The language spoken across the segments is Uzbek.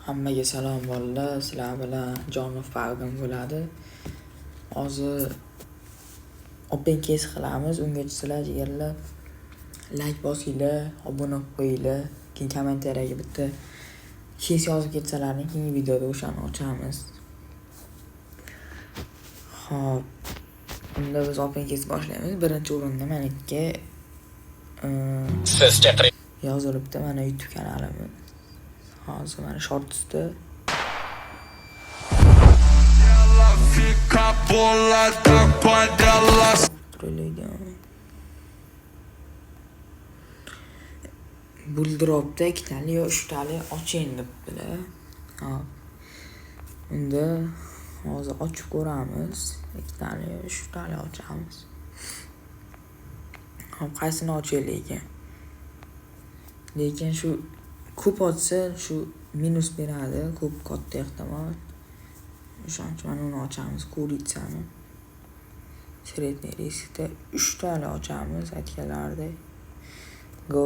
Hammaga salom bolalar, sizlar bilan Jonov Farg'in bo'ladi. Hozir open case qilamiz. Ungacha sizlar jigarlar like bosinglar, obuna bo'lib qo'yinglar. Keyin kommentariyaga bitta case yozib ketsalarning keyingi videoda o'shani ochamiz. Xo'p. Unda biz open case boshlaymiz. Birinchi o'rinda meniki yozilibdi mana YouTube kanalimiz. Hozir mana shortsda Buldropda ikkitali yo uchtali oching debdilar. Hop. Unda hozir ochib ko'ramiz. Ikkitali yo uchtali ochamiz. Hop, qaysini ochaylik ekan? Lekin shu ko'p ochsa shu minus beradi, ko'p katta ehtimol. O'shaning uchun mana uni ochamiz, kuritsani. Sredniy riskda 3 tali ochamiz, aytganlaridek. Go.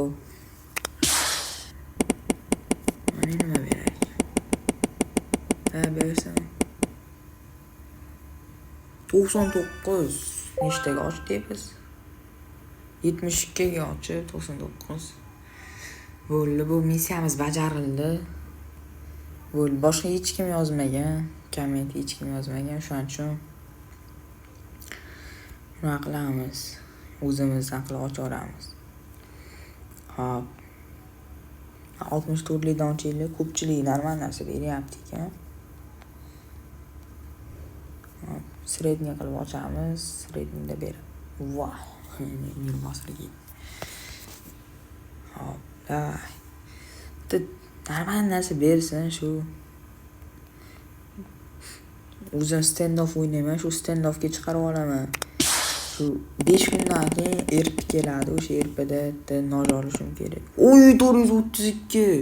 Mana nima beradi? Bersin. 99 nechtaga ochdik biz? 72 ga ochib 99. Bo'ldi, bu missiyamiz bajarildi. Bo'ldi, boshqa hech kim yozmagan, komment hech kim yozmagan, shuning uchun nima qilamiz? O'zimizdan qilib ochaveramiz. Hop. 64 lik donchilik ko'pchilik normal narsa beryapti ekan. Hop, sredniy qilib ochamiz, sredniyda berib. Voy, men bosirga. Hop. Normal narsa bersin shu. O'zim stand-off o'ynayman, shu stand-offga chiqarib olaman. Shu 5 kundan keyin ERP keladi, o'sha ERPda noj olishim kerak. Oy, 432.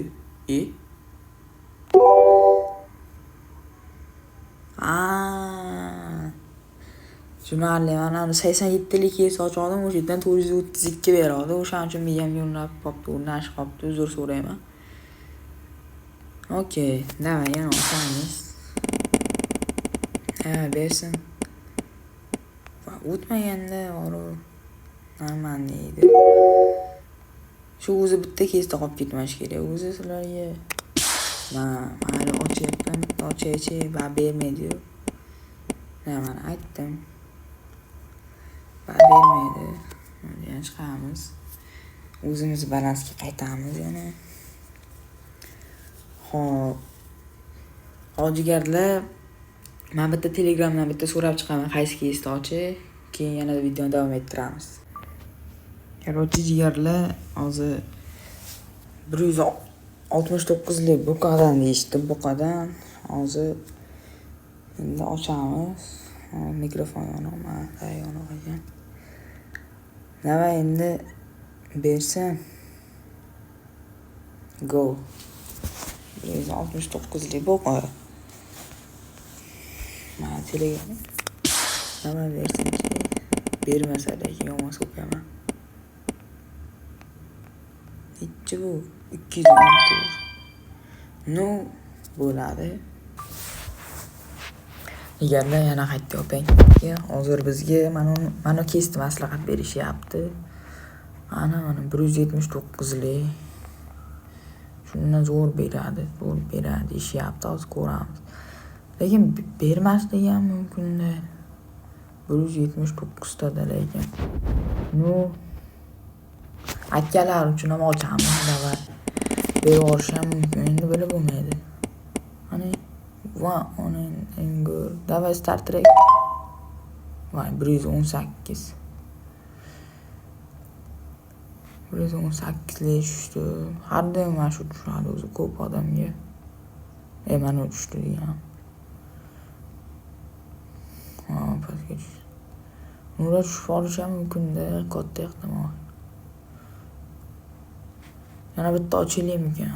Tushunarli, mana 87 lik kes ochdim, o'sha yerdan 432 beradi. O'shaning uchun miyam yo'nalib qopti, o'rnashib qopti, uzr so'rayman. Okey, davay, yana ochamiz. Bersin. O'tmaganda o'ru normal deydi. Shu o'zi bitta kesda qolib ketmash kerak. O'zi sizlarga mayli ochyapman, bitta ochay va bermaydi-yu. Mana aytdim. Va bermaydi. Yana chiqamiz. O'zimiz balansga qaytamiz yana. Xo'p. Hojigarlar, men bitta Telegramdan bitta so'rab chiqaman, qaysi kesda ochay, keyin yana videoni davom ettiramiz. Короче, jigarlar, hozir 169 lik buqadan deyishdi, buqadan. Hozir endi ochamiz. Mikrofon yonaman, yonar ekan. Nima endi bersin. Go. 169 lik buqa. Mana Telegram. Nima bersin? Bermasa lekin yomon so'kaman. Nechi bu? 214. No, bo'ladi. Jigarlar, yana qaytdi opang. Hozir bizga mana kesdi maslahat berishyapti. Mana 179 lik. Shundan zo'r beradi, deyishyapti, hozir ko'ramiz. Lekin bermasligi ham mumkin-da. 179 tada lekin. No. Aytganlar uchun ham ochamiz, davay. Berib olish ham mumkin, endi bilib bo'lmaydi. Mana davay start track. Voy, 118. 118 lik tushdi. Har doim mana shu tushadi o'zi ko'p odamga. Mana tushdi degan. Pastga tushdi. Unda tushib olish ham mumkin-da, katta ehtimol. Yana bitta ochilaymikan?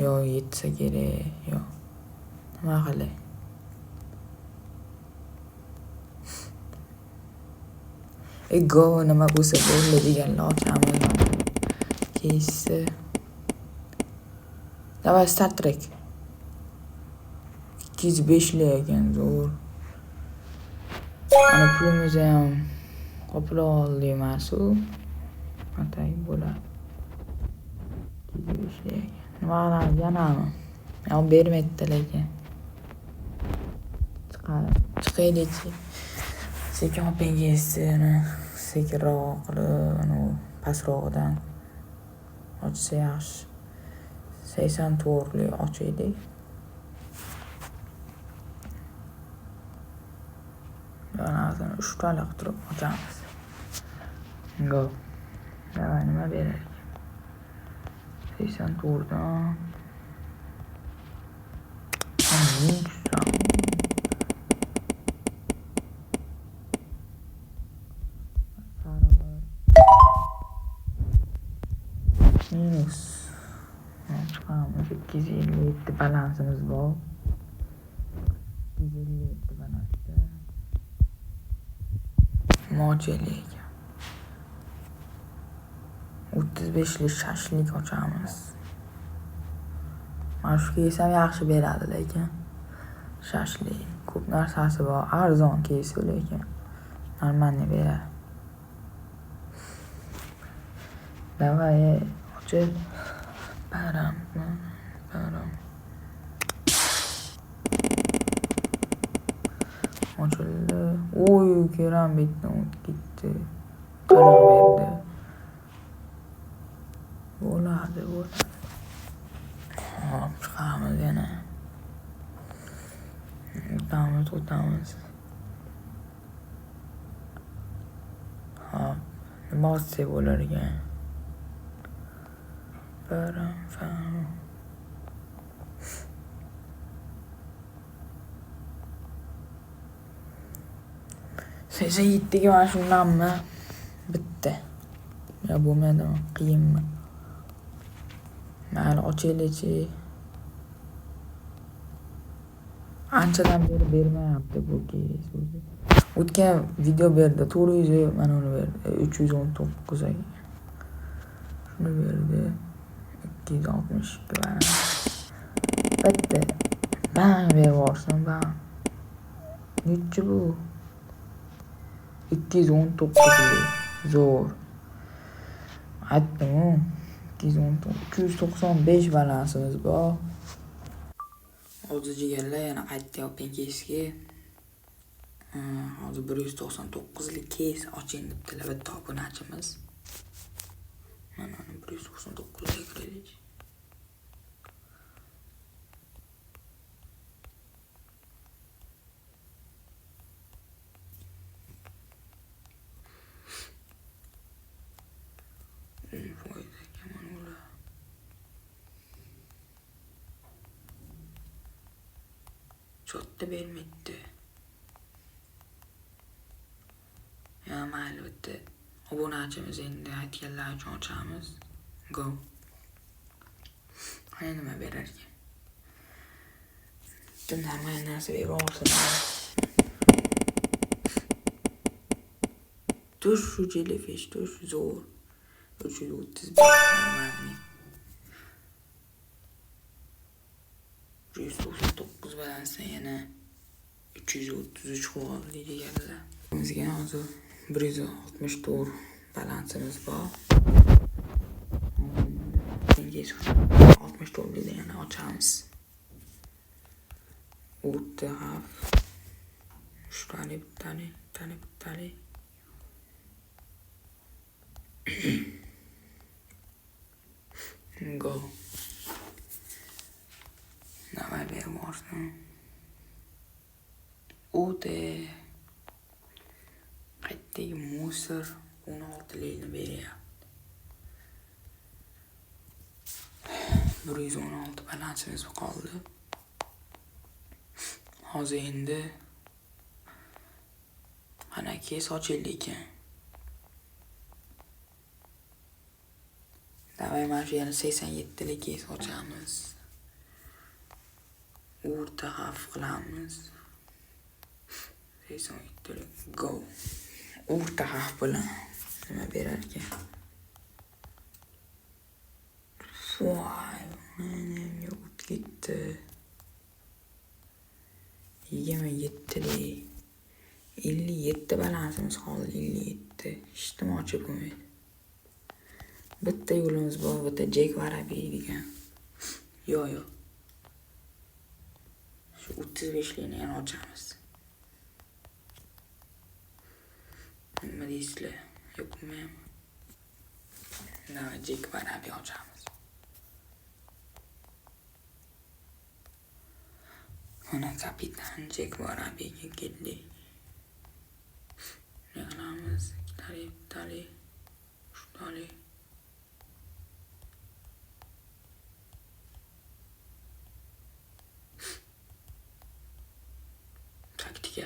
Yo, yetsa kerak, yo. Nima qilay? Go, nima bo'lsa bo'ldi deganlar ochamiz. Keysi. Davay start track. 205 ekan, zo'r. Ana pulimizni ham qoplab oldik mana-shu. Atay bo'ladi. 205 ekan. Nima qilamiz yanami? Yo'q, bermaydi lekin. Chiqaylik-chi. Sekin opangizni sekinroq qilib, pastroqdan ochsa yaxshi. 84 ochaylik. Yana 3 talik turib ochamiz. Go. Davay, nima beraylik? 84dan. Minus. Chiqamiz. 257 balansimiz bor. 257 balansda. Mochelik. 35lik shashlik ochamiz. Mana shu kesam yaxshi beradi lekin. Shashlik. Ko'p narsasi bor. Arzon kesi lekin. Normalni beradi. Davay, ochil. Param. Ochildi. Oy, keram bitdi, ketdi. Qariq berdi. Bo'ladi. Hop, chiqamiz yana. O'tamiz. Hop, nima olsa bo'lar ekan? Param. 87 ga mana shundanmi? Bitta. Ya bo'lmaydimi? Qiyinmi? Mayli, ochaylik-chi. Anchadan beri bermayapti bu keys. O'tgan video berdi, 400 mana uni berdi. 319 ekan. Shuni berdi. 262 bana. Bitta. Bang bervorsin, bang. Nechi bu? 219 zo'r. Aytdim-ku. 295 balansimiz bor. Hozir jigarlar yana qaytyapman keysga. Hozir 199 lik keys oching debdilar bitta obunachimiz. Mana 199 ga kiraylik. Cho'tta bermaydi. Ya mayli, bitta obunachimiz endi aytganlar uchun ochamiz. Go. Qani nima berar ekan? Tunlarma narsa bervorsin. Tush shu jellyfish, tush zo'r. 335 normalniy. 199 balansdan yana 333 qoldi deganlar. Bizga hozir 164 balansimiz bor. Tengiz 64 lik yana ochamiz. O'tda xaf. Shtani bittani. Go. Davay bervorsin. O'te. Qaytdagi musor 16 likni beryapti. 116 balansimiz qoldi. Hozir endi ana keys ochildi ekan. Davay, mana shu yana 87 lik keys ochamiz. O'rta xavf qilamiz. 87 lik go. O'rta xavf bilan nima berar ekan? Voy, yo'q ketdi. 27'li. 57 balansimiz qoldi, 57. Hech nima ochib bo'lmaydi. Bitta yo'limiz bor, bitta Jack Vorabiy degan. Yo'q. Shu 35likni yana ochamiz. Nima deysizlar? Yo'qmi? Nima Jack Vorabiy ochamiz. Mana kapitan Jack Vorabiyga keldik. Ne qilamiz? Tali. Shtali. Taktika.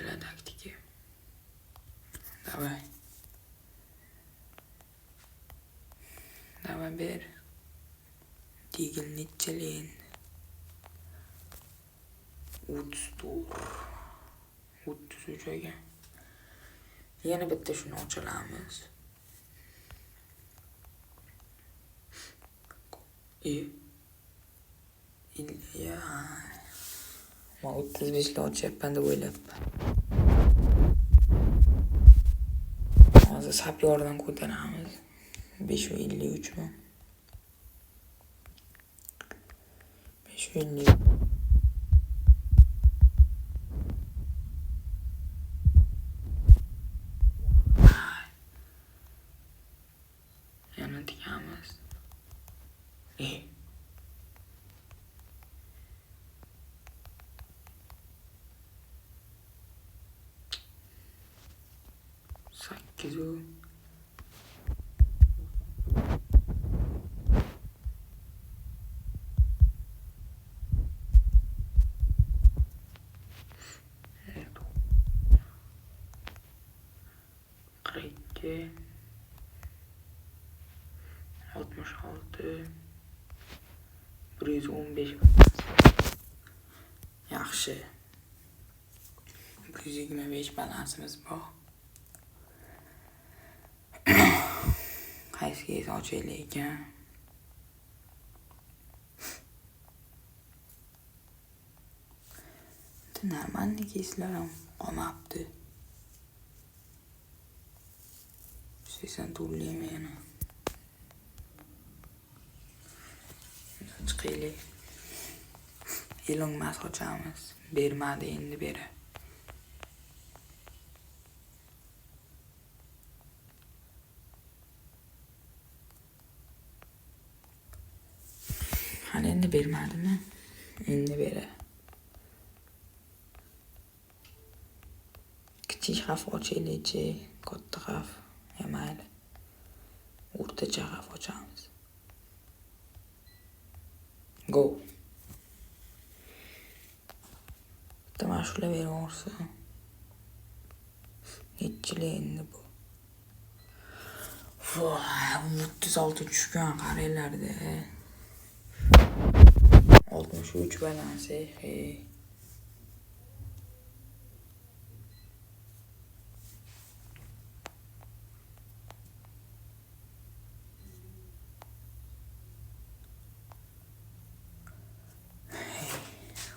Давай ber. Digil nechchalen. 33 ekan. Yana bitta shuni ochamiz. Ya. Ma 35 la ochyapman deb o'ylabman. Hozir sapyordan ko'taramiz. 553 mi? 550. Yana tikamiz. 8 u. Qirq 66 115. Yaxshi. 125 balansimiz bor. Qaysiga ochaylik ekan? Normalniy keyslar ham qolmabdi. 80 turlimi yana. Chiqaylik. Elon Musk ochamiz. Bermadi endi beri. Hali endi bermadimi? Endi beri. Kichik xavf ochaylik-chi, katta xavf. Mayli. O'rtacha xavf ochamiz. Go. Bitta mashg'ulot beraversin. Nechchilik endi bu? 36 tushgan qaranglarda. 63 balansi.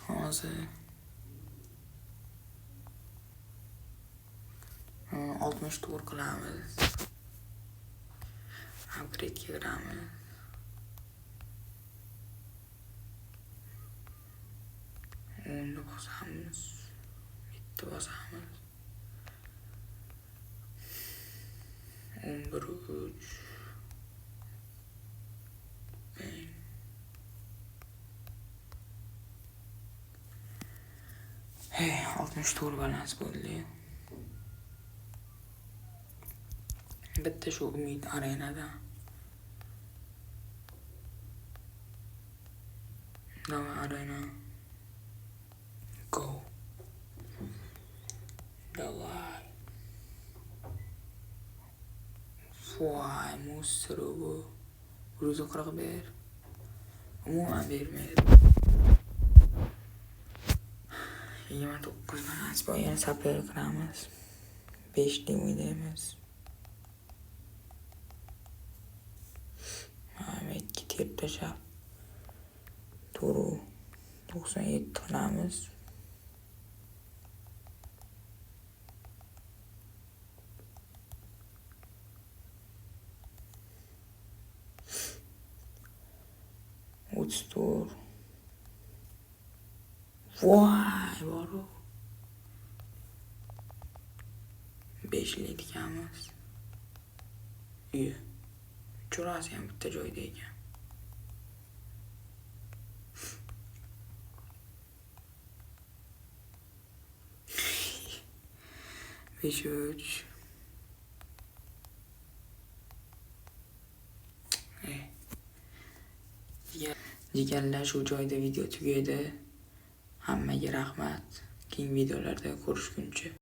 Hozir 60 tur qilamiz. Upgrade kiramiz. Uni bosamiz. Bitta bosamiz. 11 3 tur balans bo'ldi. Bitta shu umid arenada. Nova arena. Go. Давай. Voy, musro bu. 141. Umuman bermaydi. 29 balans bor, yana sapyor qilamiz. 5 deb o'ylaymiz. Ikki terib tashlab. Turu 97 qilamiz. store. Voy, boru. 5 yil ekanmiz. Uyi. Uchorasi ham bitta joyda ekan. 5-3. Jigarlar, shu joyda video tugaydi. Hammaga rahmat. Keyingi videolarda ko'rishguncha.